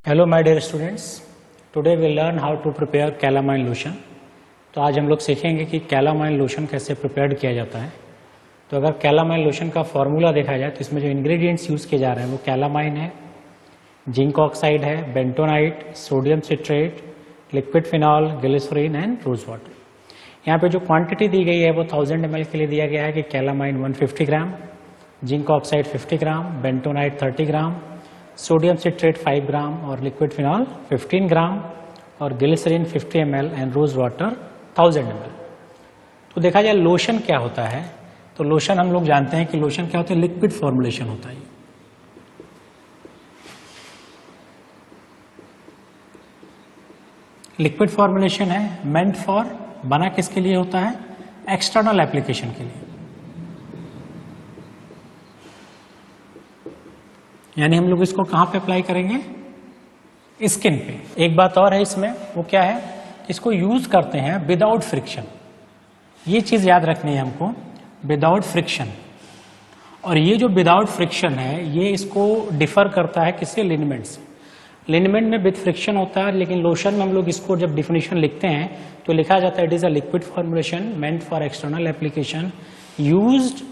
Hello my dear students, today we learn how to prepare calamine lotion. तो आज हम लोग सीखेंगे कि कैलामाइन लोशन कैसे प्रिपेयर किया जाता है। तो अगर कैलामाइन लोशन का फॉर्मूला देखा जाए तो इसमें जो इंग्रेडिएंट्स यूज़ किए जा रहे हैं वो कैलामाइन है, जिंक ऑक्साइड है, bentonite, sodium citrate, liquid phenol, glycerin and rose water. यहाँ पे जो क्वांटिटी दी गई है वो 1000 ml के लिए दिया गया है कि calamine 150 gram, zinc oxide 50 gram, bentonite 30 gram, sodium citrate 5 gram और लिक्विड फिनॉल 15 ग्राम और glycerin 50 ml and rose water 1000 ml। तो देखा जाए लोशन क्या होता है, तो लोशन हम लोग जानते हैं कि लोशन क्या होता है, लिक्विड फॉर्मुलेशन होता है। लिक्विड फॉर्मुलेशन है, मेंट फॉर, बना किसके लिए होता है, एक्सटर्नल एप्लीकेशन के लिए। यानी हम लोग इसको कहां पे अप्लाई करेंगे, स्किन पे। एक बात और है इसमें, वो क्या है, इसको यूज करते हैं विदाउट फ्रिक्शन। ये चीज याद रखनी है हमको, विदाउट फ्रिक्शन। और ये जो विदाउट फ्रिक्शन है ये इसको डिफर करता है किससे, लिनमेंट से। लिनमेंट में विद फ्रिक्शन होता है, लेकिन लोशन में हम लोग इसको जब डिफिनेशन लिखते हैं तो लिखा जाता है it is a liquid formulation meant for external application used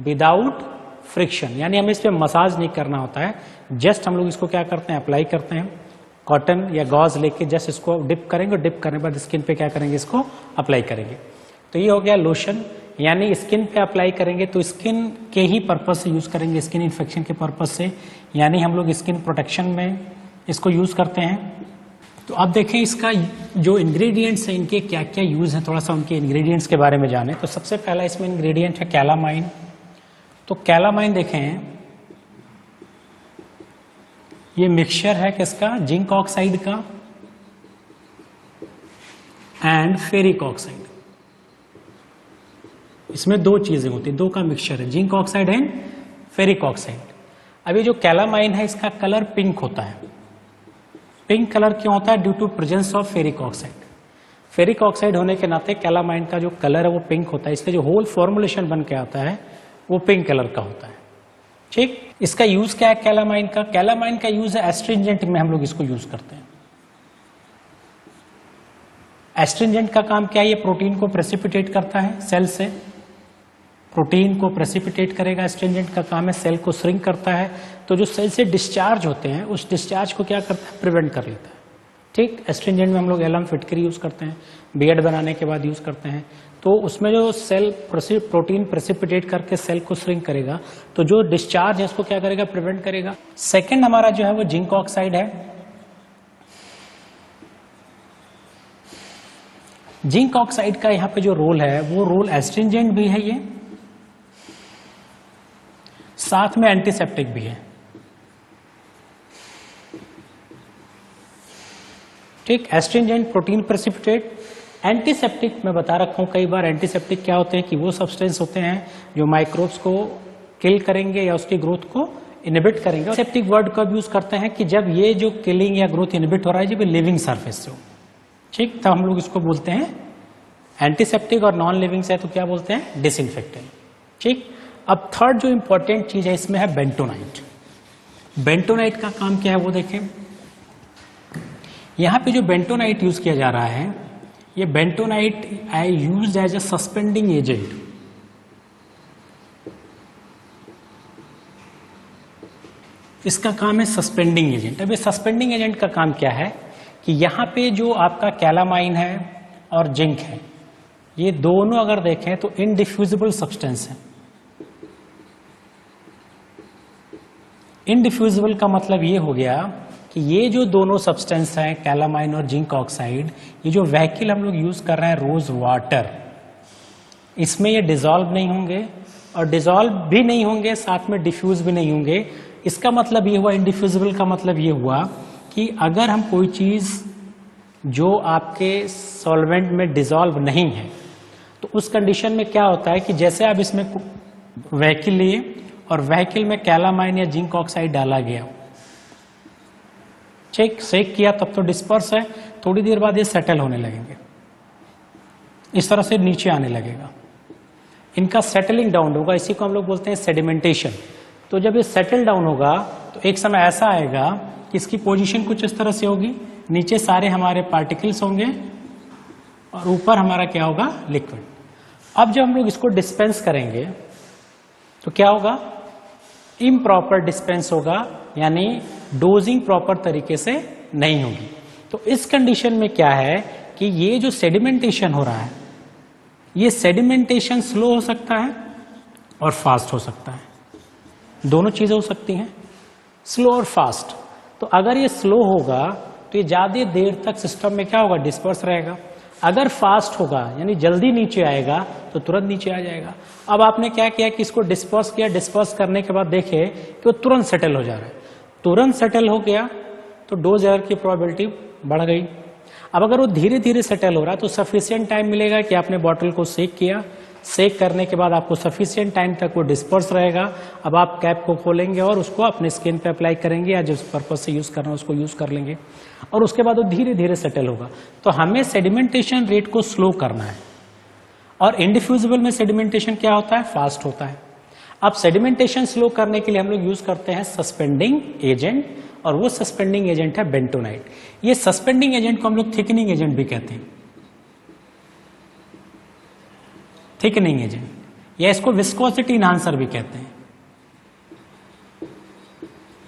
without friction. यानी हमें इस पर मसाज नहीं करना होता है, जस्ट हम लोग इसको क्या करते हैं, अप्लाई करते हैं। कॉटन या गॉज लेके जस्ट इसको डिप करेंगे, डिप करने के बाद स्किन पे क्या करेंगे, इसको अप्लाई करेंगे। तो ये हो गया लोशन। यानी स्किन पे अप्लाई करेंगे तो स्किन के ही पर्पज से यूज करेंगे, स्किन इन्फेक्शन के पर्पज से। यानी हम लोग स्किन प्रोटेक्शन में इसको यूज करते हैं। तो अब देखें इसका जो इंग्रेडिएंट्स हैं इनके क्या क्या यूज है, थोड़ा सा उनके इंग्रेडिएंट्स के बारे में जाने। तो सबसे पहला इसमें इंग्रेडिएंट है कैलामाइन। तो कैलामाइन देखें, ये मिक्सचर है किसका, जिंक ऑक्साइड का एंड फेरिक ऑक्साइड। इसमें दो चीजें होती है, दो का मिक्सचर है, zinc oxide and ferric oxide. अभी जो कैलामाइन है इसका कलर पिंक होता है। पिंक कलर क्यों होता है, due to presence of ferric oxide. Ferric oxide होने के नाते कैलामाइन का जो कलर है वो पिंक होता है, इसलिए जो होल फॉर्मुलेशन बन के आता है वो पिंक कलर का होता है। ठीक, इसका यूज क्या है कैलामाइन का, कैलामाइन का यूज है एस्ट्रिंजेंट में, हम लोग इसको यूज करते हैं। एस्ट्रिंजेंट का काम क्या है, ये प्रोटीन को प्रेसिपिटेट करता है सेल से, प्रोटीन को प्रेसिपिटेट करेगा। एस्ट्रिंजेंट का काम है सेल को श्रिंक करता है, तो जो सेल से डिस्चार्ज होते हैं उस डिस्चार्ज को क्या करता है, प्रिवेंट कर लेता है। ठीक, एस्ट्रिंजेंट में हम लोग एलम फिटकरी यूज करते हैं, बियर्ड बनाने के बाद यूज करते हैं। तो उसमें जो सेल प्रोटीन प्रेसिपिटेट करके सेल को श्रिंक करेगा, तो जो डिस्चार्ज है उसको क्या करेगा, प्रिवेंट करेगा। सेकंड हमारा जो है वो जिंक ऑक्साइड है। जिंक ऑक्साइड का यहाँ पे जो रोल है वो रोल एस्ट्रिंजेंट भी है, ये साथ में एंटीसेप्टिक भी है। ठीक, एस्ट्रिंजेंट, प्रोटीन प्रेसिपिटेट, एंटीसेप्टिक मैं बता रखा हूं कई बार। एंटीसेप्टिक क्या होते हैं कि वो सब्सटेंस होते हैं जो माइक्रोब्स को किल करेंगे या उसकी ग्रोथ को इनहिबिट करेंगे। एंटीसेप्टिक वर्ड कब यूज करते हैं कि जब ये जो किलिंग या ग्रोथ इनहिबिट हो रहा है जब ये लिविंग सरफेस से हो। ठीक, तब हम लोग इसको बोलते हैं एंटीसेप्टिक, और नॉन लिविंग से है तो क्या बोलते हैं, डिसइंफेक्टेंट। ठीक, अब थर्ड जो इंपॉर्टेंट चीज है इसमें है बेंटोनाइट। बेंटोनाइट का काम क्या है वो देखें। यहां पे जो बेंटोनाइट यूज किया जा रहा है, ये bentonite I used as a suspending agent. इसका काम है सस्पेंडिंग एजेंट। अब ये सस्पेंडिंग एजेंट का काम क्या है कि यहां पे जो आपका कैलामाइन है और जिंक है, ये दोनों अगर देखें तो इनडिफ्यूजिबल सब्सटेंस है। इनडिफ्यूजिबल का मतलब ये हो गया कि ये जो दोनों सब्सटेंस हैं कैलामाइन और जिंक ऑक्साइड, ये जो व्हीकल हम लोग यूज कर रहे हैं रोज वाटर, इसमें ये डिसॉल्व नहीं होंगे, और डिसॉल्व भी नहीं होंगे साथ में डिफ्यूज भी नहीं होंगे। इसका मतलब ये हुआ, इनडिफ्यूजिबल का मतलब ये हुआ कि अगर हम कोई चीज जो आपके सॉल्वेंट में डिसॉल्व नहीं है तो उस कंडीशन में क्या होता है कि जैसे आप इसमें व्हीकल लिए और व्हीकल में कैलामाइन या जिंक ऑक्साइड डाला गया, चेक सेक किया, तब तो डिस्पर्स है, थोड़ी देर बाद ये सेटल होने लगेंगे, इस तरह से नीचे आने लगेगा, इनका सेटलिंग डाउन होगा। इसी को हम लोग बोलते हैं सेडिमेंटेशन। तो जब ये सेटल डाउन होगा तो एक समय ऐसा आएगा कि कि इसकी पोजीशन कुछ इस तरह से होगी, नीचे सारे हमारे पार्टिकल्स होंगे और ऊपर हमारा क्या होगा, लिक्विड। अब जब हम लोग इसको डिस्पेंस करेंगे तो क्या होगा, इम्प्रॉपर डिस्पेंस होगा, यानी डोजिंग प्रॉपर तरीके से नहीं होगी। तो इस कंडीशन में क्या है कि ये जो सेडिमेंटेशन हो रहा है, ये सेडिमेंटेशन स्लो हो सकता है और फास्ट हो सकता है, दोनों चीजें हो सकती हैं, स्लो और फास्ट। तो अगर ये स्लो होगा तो ये ज्यादा देर तक सिस्टम में क्या होगा, डिस्पर्स रहेगा। अगर फास्ट होगा यानी जल्दी नीचे आएगा तो तुरंत नीचे आ जाएगा। अब आपने क्या किया कि इसको डिस्पर्स किया, डिस्पर्स करने के बाद देखे कि वो तुरंत सेटल हो जा रहा है, तुरंत सेटल हो गया तो डोज एरर की प्रोबेबिलिटी बढ़ गई। अब अगर वो धीरे धीरे सेटल हो रहा है तो सफिशिएंट टाइम मिलेगा कि आपने बॉटल को सेक किया, सेक करने के बाद आपको सफिशिएंट टाइम तक वो डिस्पर्स रहेगा। अब आप कैप को खोलेंगे और उसको अपने स्किन पे अप्लाई करेंगे या जिस पर्पज से यूज करना है उसको यूज कर लेंगे और उसके बाद वो धीरे धीरे सेटल होगा। तो हमें सेडिमेंटेशन रेट को स्लो करना है और इंडिफ्यूजिबल में सेडिमेंटेशन क्या होता है, फास्ट होता है। अब सेडिमेंटेशन स्लो करने के लिए हम लोग यूज करते हैं सस्पेंडिंग एजेंट और वो सस्पेंडिंग एजेंट है बेंटोनाइट। ये सस्पेंडिंग एजेंट को हम लोग थिकनिंग एजेंट भी कहते हैं, थिकनिंग एजेंट, या इसको विस्कोसिटी इनहांसर भी कहते हैं।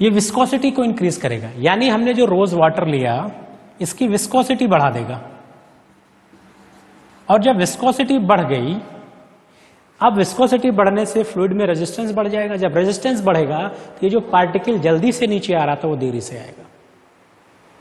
ये विस्कोसिटी को इंक्रीज करेगा, यानी हमने जो रोज वाटर लिया इसकी विस्कोसिटी बढ़ा देगा और जब विस्कोसिटी बढ़ गई, अब विस्कोसिटी बढ़ने से फ्लूइड में रेजिस्टेंस बढ़ जाएगा। जब रेजिस्टेंस बढ़ेगा तो ये जो पार्टिकल जल्दी से नीचे आ रहा था वो देरी से आएगा,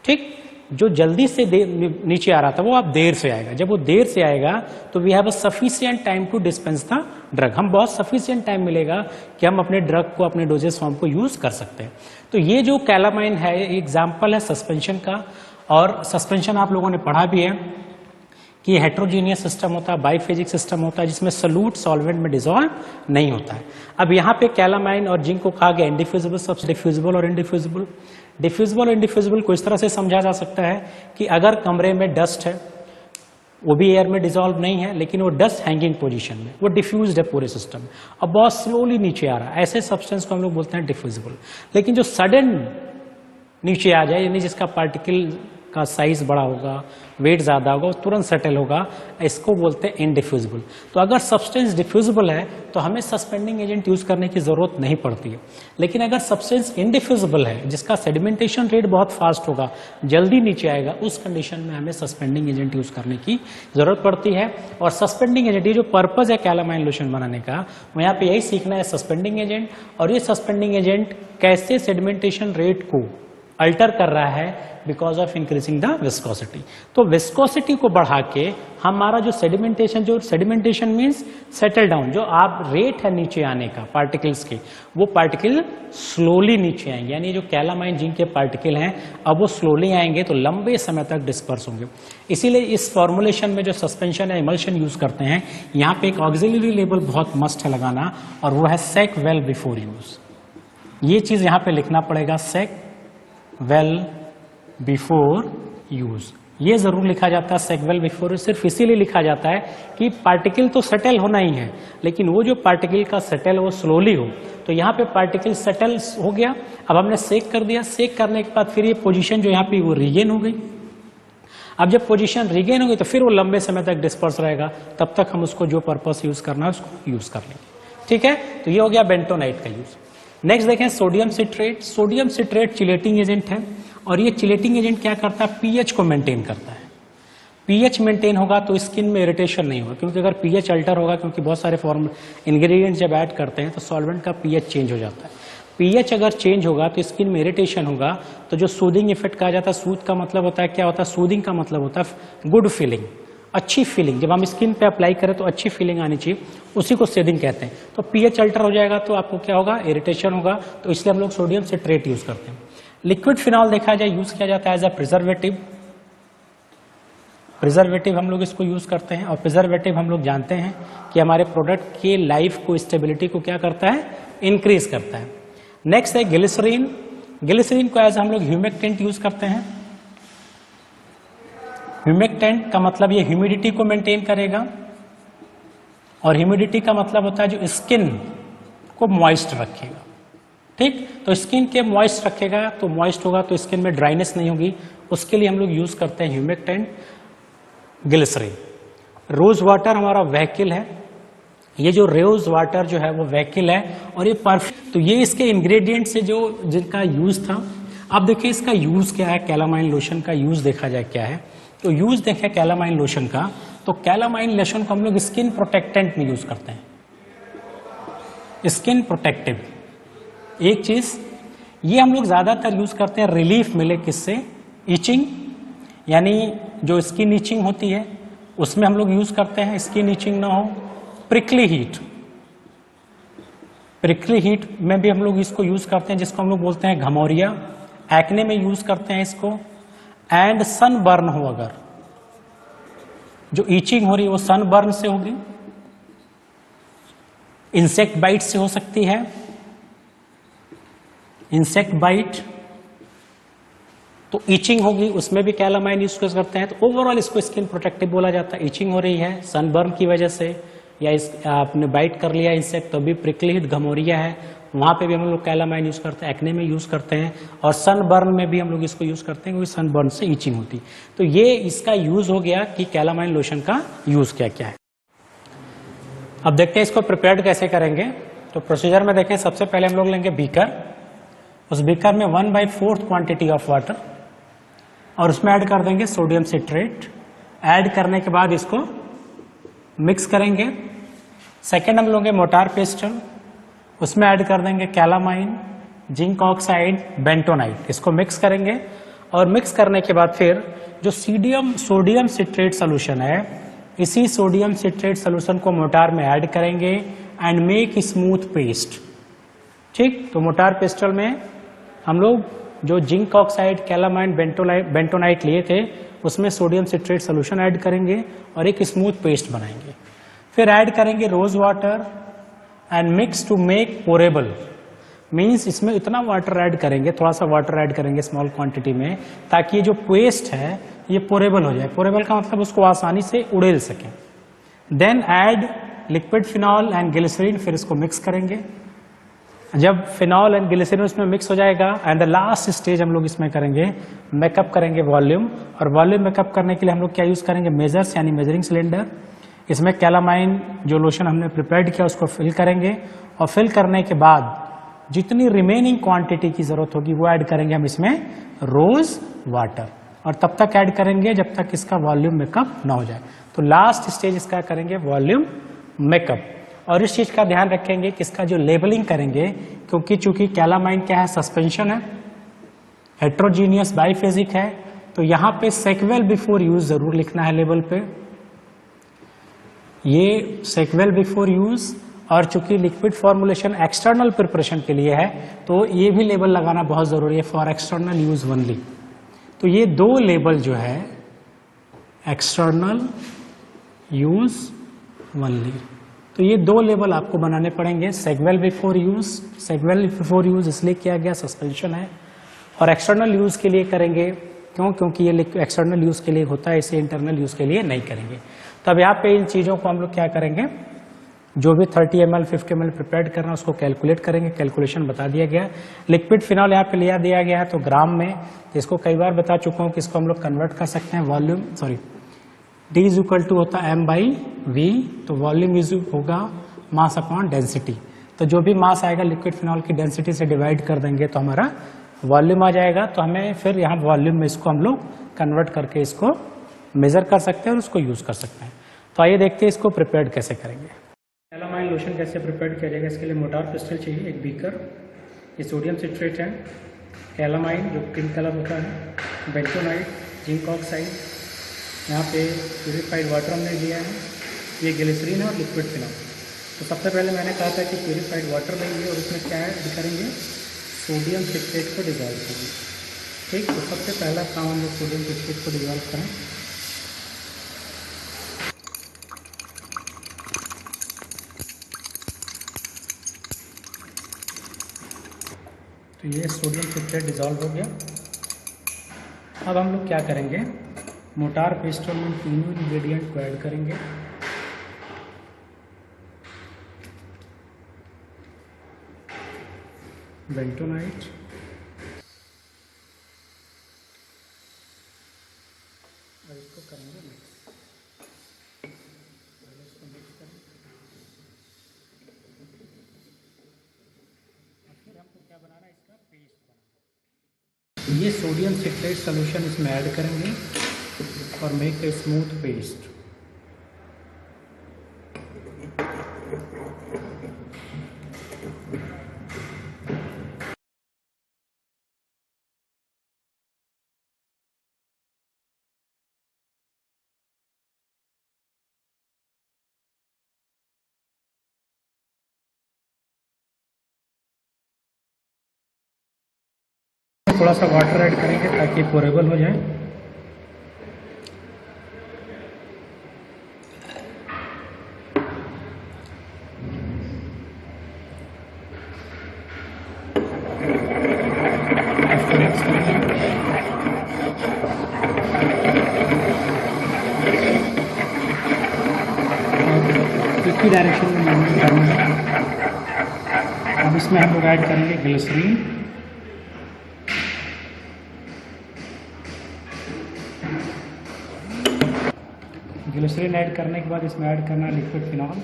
ठीक, जो जल्दी से नीचे आ रहा था वो अब देर से आएगा। जब वो देर से आएगा तो we have a sufficient time to dispense the drug, हम बहुत सफिशिएंट टाइम मिलेगा कि हम अपने ड्रग को अपने डोजेस फॉर्म को यूज कर सकते हैं। तो ये जो कैलामाइन है एग्जाम्पल है सस्पेंशन का, और सस्पेंशन आप लोगों ने पढ़ा भी है कि ये हेट्रोजीनियस सिस्टम होता है, बाइफेजिक सिस्टम होता है जिसमें सॉल्यूट सॉल्वेंट में डिसॉल्व नहीं होता है। अब यहाँ पे कैलामाइन और जिंक को कहा गया इंडिफ्यूजिबल सब्सटेंस, डिफ्यूजिबल और इंडिफ्यूजिबल। डिफ्यूजिबल और इंडिफ्यूजिबल को इस तरह से समझा जा सकता है कि अगर कमरे में डस्ट है, वो भी एयर में डिसॉल्व नहीं है लेकिन वो डस्ट हैंगिंग पोजीशन में, वो डिफ्यूज्ड है पूरे सिस्टम में, अब बहुत स्लोली नीचे आ रहा है, ऐसे सब्सटेंस को हम लोग बोलते हैं डिफ्यूजिबल। लेकिन जो सडन नीचे आ जाए यानी जिसका पार्टिकल का साइज बड़ा होगा, वेट ज्यादा होगा, तुरंत सेटल होगा, इसको बोलते हैं इंडिफ्यूजिबल। तो अगर सब्सटेंस डिफ्यूजिबल है तो हमें सस्पेंडिंग एजेंट यूज करने की जरूरत नहीं पड़ती है। लेकिन अगर सब्सटेंस इंडिफ्यूजिबल है जिसका सेडिमेंटेशन रेट बहुत फास्ट होगा, जल्दी नीचे आएगा, उस कंडीशन में हमें सस्पेंडिंग एजेंट यूज करने की जरूरत पड़ती है। और सस्पेंडिंग एजेंट, ये जो पर्पज है कैलामाइन लोशन बनाने का, वो यहाँ पे यही सीखना है, सस्पेंडिंग एजेंट। और ये सस्पेंडिंग एजेंट कैसे सेडिमेंटेशन रेट को अल्टर कर रहा है because of increasing the viscosity. तो विस्कोसिटी को बढ़ा के हमारा जो सेडिमेंटेशन मीन्स सेटल डाउन, जो आप रेट है नीचे आने का पार्टिकल्स के, वो पार्टिकल स्लोली नीचे आएंगे, यानी जो कैलामाइन जिंक के पार्टिकल हैं अब वो स्लोली आएंगे तो लंबे समय तक डिस्पर्स होंगे। इसीलिए इस फॉर्मुलेशन में जो सस्पेंशन या इमल्शन यूज करते हैं, यहाँ पे एक ऑक्सिलरी लेबल बहुत मस्ट है लगाना, और वो है सेक वेल बिफोर यूज। ये चीज यहाँ पे लिखना पड़ेगा, सेक वेल बिफोर यूज, ये जरूर लिखा जाता है सेक वेल बिफोर। सिर्फ इसीलिए लिखा जाता है कि पार्टिकल तो सेटल होना ही है, लेकिन वो जो पार्टिकल का सेटल वो स्लोली हो। तो यहाँ पे पार्टिकल सेटल हो गया, अब हमने सेक कर दिया, सेक करने के बाद फिर ये पोजीशन जो यहाँ पे वो रीगेन हो गई। अब जब पोजीशन रीगेन हो गई तो फिर वो लंबे समय तक डिस्पर्स रहेगा, तब तक हम उसको जो पर्पस यूज करना है उसको यूज कर लेंगे, ठीक है। तो ये हो गया बेंटोनाइट का यूज। नेक्स्ट देखें sodium citrate. Sodium citrate chelating agent है और ये चिलेटिंग एजेंट क्या करता है, पीएच को मेंटेन करता है। पीएच मेंटेन होगा तो स्किन में इरिटेशन नहीं होगा, क्योंकि अगर पीएच अल्टर होगा, क्योंकि बहुत सारे फॉर्म इंग्रेडिएंट्स जब ऐड करते हैं तो सॉल्वेंट का पीएच चेंज हो जाता है। पीएच अगर चेंज होगा तो स्किन में इरिटेशन होगा, तो जो सूदिंग इफेक्ट कहा जाता है, सूद का मतलब होता है क्या होता है, सूदिंग का मतलब होता है गुड फीलिंग, अच्छी फीलिंग। जब हम स्किन पे अप्लाई करें तो अच्छी फीलिंग आनी चाहिए, उसी को सूदिंग कहते हैं। तो पीएच अल्टर हो जाएगा तो आपको क्या होगा, इरिटेशन होगा, तो इसलिए हम लोग सोडियम सिट्रेट यूज करते हैं। लिक्विड फिनॉल देखा जाए यूज किया जाता है एज अ प्रिजर्वेटिव। प्रिजर्वेटिव हम लोग इसको यूज करते हैं, और प्रिजर्वेटिव हम लोग जानते हैं कि हमारे प्रोडक्ट के लाइफ को, स्टेबिलिटी को क्या करता है, इंक्रीज करता है। नेक्स्ट है ग्लिसरीन। ग्लिसरीन को एज हम लोग ह्यूमेक्टेंट यूज करते हैं। ह्यूमेक्टेंट का मतलब ये ह्यूमिडिटी को मेंटेन करेगा, और ह्यूमिडिटी का मतलब होता है जो स्किन को मॉइस्ट रखेगा। ठीक। तो स्किन के मॉइस्ट रखेगा, तो मॉइस्ट होगा तो स्किन में ड्राइनेस नहीं होगी, उसके लिए हम लोग यूज करते हैं ह्यूमेक्टेंट, ग्लिसरीन। रोज वाटर हमारा व्हीकल है, ये जो रोज वाटर जो है वो व्हीकल है और ये परफ्यूम। तो ये इसके इंग्रेडिएंट से जो जिनका यूज था। अब देखिए इसका यूज क्या है, कैलामाइन लोशन का यूज देखा जाए क्या है। तो यूज देखें कैलामाइन लोशन का, तो कैलामाइन लोशन को हम लोग स्किन प्रोटेक्टेंट में यूज करते हैं, स्किन प्रोटेक्टिव। एक चीज ये हम लोग ज्यादातर यूज करते हैं रिलीफ मिले किससे, इचिंग, यानी जो स्किन इचिंग होती है उसमें हम लोग यूज करते हैं, स्किन इचिंग ना हो। प्रिकली हीट, प्रिकली हीट में भी हम लोग इसको यूज करते हैं, जिसको हम लोग बोलते हैं घमौरिया, एक्ने में यूज करते हैं इसको। एंड सन बर्न हो, अगर जो ईचिंग हो रही है वो सन बर्न से होगी, इंसेक्ट बाइट से हो सकती है, इंसेक्ट बाइट तो ईचिंग होगी, उसमें भी कैलामाइन यूज करते हैं। तो ओवरऑल इसको स्किन प्रोटेक्टिव बोला जाता है। ईचिंग हो रही है सनबर्न की वजह से, या आपने बाइट कर लिया इंसेक्ट तो भी प्रिकली हीट घमौरिया है, वहां पे भी हम लोग कैलामाइन यूज करते हैं, एक्ने में यूज करते हैं, और सनबर्न में भी हम लोग इसको यूज करते हैं क्योंकि सनबर्न से ईचिंग होती। तो ये इसका यूज हो गया कि कैलामाइन लोशन का यूज क्या क्या है। अब देखते हैं इसको प्रिपेयर्ड कैसे करेंगे। तो प्रोसीजर में देखें, सबसे पहले हम लोग लेंगे बीकर, उस बीकर में 1/4 क्वांटिटी ऑफ वाटर, और उसमें ऐड कर देंगे सोडियम सिट्रेट। ऐड करने के बाद इसको मिक्स करेंगे। सेकेंड हम लोगे मोटार पेस्टल, उसमें ऐड कर देंगे कैलामाइन, जिंक ऑक्साइड, बेंटोनाइट, इसको मिक्स करेंगे। और मिक्स करने के बाद फिर जो सोडियम सिट्रेट सोल्यूशन है, इसी सोडियम सिट्रेट सोल्यूशन को मोटार में ऐड करेंगे एंड मेक स्मूथ पेस्ट। ठीक, तो मोटार पेस्टल में हम लोग जो जिंक ऑक्साइड, कैलामाइन, बेंटोनाइट लिए थे उसमें सोडियम सिट्रेट सोल्यूशन ऐड करेंगे और एक स्मूथ पेस्ट बनाएंगे। फिर ऐड करेंगे rose water and mix to make pourable, means इसमें इतना वाटर ऐड करेंगे, थोड़ा सा वाटर ऐड करेंगे स्मॉल क्वांटिटी में, ताकि ये जो पेस्ट है ये पोरेबल हो जाए। पोरेबल का मतलब उसको आसानी से उड़ेल सकें। Then add liquid phenol and glycerin, फिर इसको मिक्स करेंगे। जब फिनॉल एंड ग्लिसरीन उसमें मिक्स हो जाएगा, एंड द लास्ट स्टेज हम लोग इसमें करेंगे मेकअप करेंगे वॉल्यूम। और वॉल्यूम मेकअप करने के लिए हम लोग क्या यूज करेंगे, मेजर्स यानी मेजरिंग सिलेंडर। इसमें कैलामाइन जो लोशन हमने प्रिपेयर्ड किया उसको फिल करेंगे, और फिल करने के बाद जितनी रिमेनिंग क्वांटिटी की जरूरत होगी वो ऐड करेंगे हम इसमें रोज वाटर, और तब तक ऐड करेंगे जब तक इसका वॉल्यूम मेकअप ना हो जाए। तो लास्ट स्टेज इसका करेंगे वॉल्यूम मेकअप। और इस चीज का ध्यान रखेंगे कि इसका जो लेबलिंग करेंगे, क्योंकि चूंकि कैलामाइन क्या है, सस्पेंशन है, हेट्रोजीनियस बाइफेजिक है, तो यहाँ पे सेक्वेल बिफोर यूज जरूर लिखना है लेबल पे, ये सेक्वेल बिफोर यूज। और चूंकि लिक्विड फॉर्मुलेशन एक्सटर्नल प्रिपरेशन के लिए है तो ये भी लेबल लगाना बहुत जरूरी है, फॉर एक्सटर्नल यूज ओनली। तो ये दो लेबल जो है एक्सटर्नल यूज ओनली, तो ये दो लेबल आपको बनाने पड़ेंगे। सेक्वेल बिफोर यूज, सेक्वेल बिफोर यूज इसलिए किया गया, सस्पेंशन है, और एक्सटर्नल यूज के लिए करेंगे क्यों, क्योंकि ये एक्सटर्नल यूज के लिए होता है, इसे इंटरनल यूज के लिए नहीं करेंगे। तो अब यहाँ पे इन चीजों को हम लोग क्या करेंगे, जो भी 30 ml 50 ml प्रिपेयर्ड करना उसको कैलकुलेट करेंगे, कैलकुलेशन बता दिया गया। लिक्विड फिनॉल यहाँ पे लिया दिया गया है तो ग्राम में, तो इसको कई बार बता चुका हूँ कि इसको हम लोग कन्वर्ट कर सकते हैं volume, sorry D is equal to होता है M/V, तो वॉल्यूम इज होगा मास अपॉन डेंसिटी। तो जो भी मास आएगा लिक्विड फिनॉल की डेंसिटी से डिवाइड कर देंगे तो हमारा वॉल्यूम आ जाएगा। तो हमें फिर यहाँ वॉल्यूम में इसको हम लोग कन्वर्ट करके इसको मेजर कर सकते हैं और उसको यूज कर सकते हैं। तो आइए देखते हैं इसको प्रिपेयर्ड कैसे करेंगे। कैलामाइन लोशन कैसे प्रिपेयर्ड किया जाएगा, इसके लिए मोटार पिस्टल चाहिए, एक बीकर, ये सोडियम सिट्रेट है, कैलामाइन जो पिंक कलर होता है, बेंटोनाइट, जिंक ऑक्साइड, यहाँ पे प्यूरिफाइड वाटर हमने लिया है, ये ग्लिसरीन है और लिक्विड फिनॉल। तो सबसे पहले मैंने कहा था कि प्यूरिफाइड वाटर लेंगे और उसमें क्या ऐड करेंगे, सोडियम सिट्रेट को डिजॉल्व करेंगे। ठीक, तो सबसे पहला काम हम लोग सोडियम सिट्रेट को डिजॉल्व करें। तो ये सोडियम सिट्रेट डिजॉल्व हो गया। अब हम लोग क्या करेंगे, मोटार पेस्टल में तीनों इंग्रेडिएंट को ऐड करेंगे। बेंटोनाइट, और इसको करेंगे मिक्स। पहले इसको मिक्स करें और फिर हमको क्या बनाना है, इसका पेस्ट बनाना। ये सोडियम सिट्रेट सोल्यूशन इसमें ऐड करेंगे और मेक ए स्मूथ पेस्ट। थोड़ा सा वाटर ऐड करेंगे ताकि पोरेबल हो जाए। इसको मिक्स करेंगे। एक ही डायरेक्शन में मूवमेंट करना है। अब इसमें हम लोग ऐड करेंगे ग्लिसरीन। ग्लिसरीन ऐड करने के बाद इसमें ऐड करना है लिक्विड फिनॉल।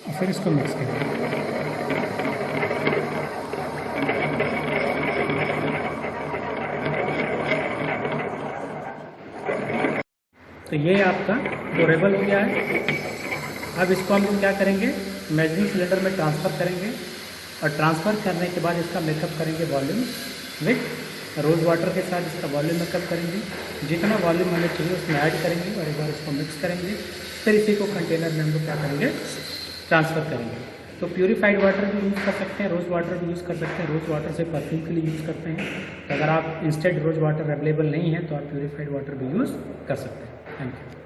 और फिर इसको मिक्स करेंगे। तो ये आपका पोरेबल हो गया है। अब इसको हम लोग क्या करेंगे, मेजरिंग सिलेंडर में ट्रांसफ़र करेंगे और ट्रांसफ़र करने के बाद इसका मेकअप करेंगे वॉल्यूम विथ रोज़ वाटर के साथ। इसका वॉल्यूम मेकअप करेंगे, जितना वॉल्यूम हमें चाहिए उसमें ऐड करेंगे और एक बार इसको मिक्स करेंगे। फिर इसी को कंटेनर में हम लोग क्या करेंगे, ट्रांसफ़र करेंगे। तो प्यूरीफाइड वाटर भी यूज़ कर सकते हैं, रोज़ वाटर भी यूज़ कर सकते हैं। रोज़ वाटर से परफ्यूम के लिए यूज़ करते हैं। अगर आप इंस्टेंट रोज़ वाटर अवेलेबल नहीं है तो आप प्यूरीफाइड वाटर भी यूज़ कर सकते हैं। Thank you.